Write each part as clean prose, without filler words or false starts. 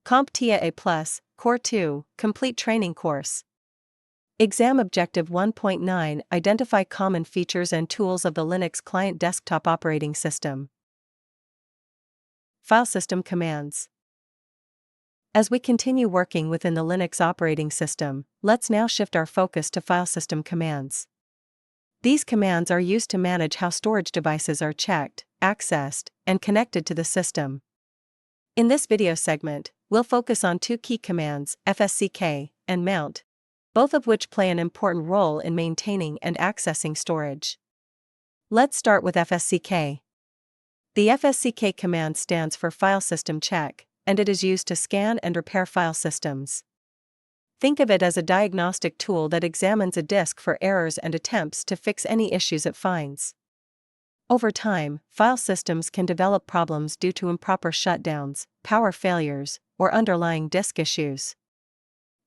CompTIA A Core 2 Complete Training Course. Exam Objective 1.9 Identify common features and tools of the Linux Client Desktop Operating System. Filesystem Commands. As we continue working within the Linux operating system, let's now shift our focus to Filesystem Commands. These commands are used to manage how storage devices are checked, accessed, and connected to the system. In this video segment, we'll focus on two key commands, fsck and mount, both of which play an important role in maintaining and accessing storage. Let's start with fsck. The fsck command stands for File System Check, and it is used to scan and repair file systems. Think of it as a diagnostic tool that examines a disk for errors and attempts to fix any issues it finds. Over time, file systems can develop problems due to improper shutdowns, power failures, or underlying disk issues.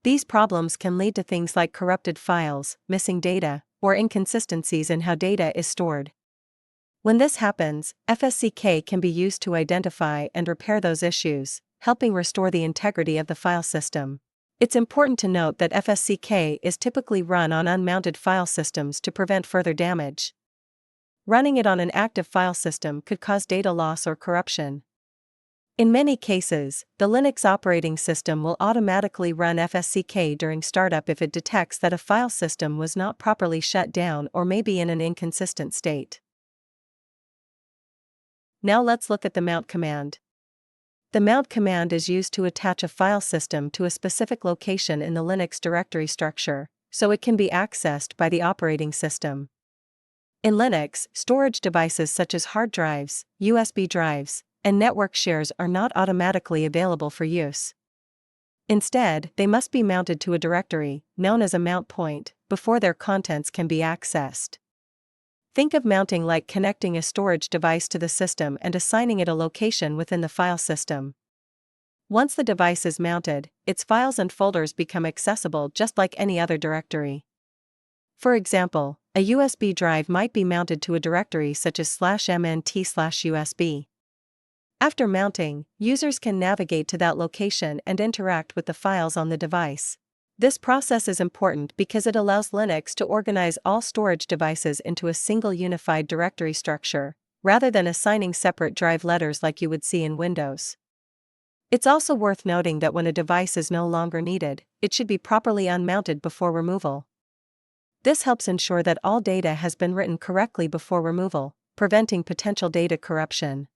These problems can lead to things like corrupted files, missing data, or inconsistencies in how data is stored. When this happens, fsck can be used to identify and repair those issues, helping restore the integrity of the file system. It's important to note that fsck is typically run on unmounted file systems to prevent further damage. Running it on an active file system could cause data loss or corruption. In many cases, the Linux operating system will automatically run fsck during startup if it detects that a file system was not properly shut down or may be in an inconsistent state. Now let's look at the mount command. The mount command is used to attach a file system to a specific location in the Linux directory structure, so it can be accessed by the operating system. In Linux, storage devices such as hard drives, USB drives, and network shares are not automatically available for use. Instead, they must be mounted to a directory, known as a mount point, before their contents can be accessed. Think of mounting like connecting a storage device to the system and assigning it a location within the file system. Once the device is mounted, its files and folders become accessible just like any other directory. For example, a USB drive might be mounted to a directory such as /mnt/USB. After mounting, users can navigate to that location and interact with the files on the device. This process is important because it allows Linux to organize all storage devices into a single unified directory structure, rather than assigning separate drive letters like you would see in Windows. It's also worth noting that when a device is no longer needed, it should be properly unmounted before removal. This helps ensure that all data has been written correctly before removal, preventing potential data corruption.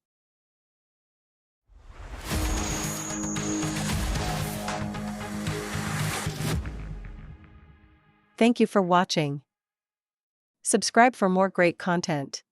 Thank you for watching. Subscribe for more great content.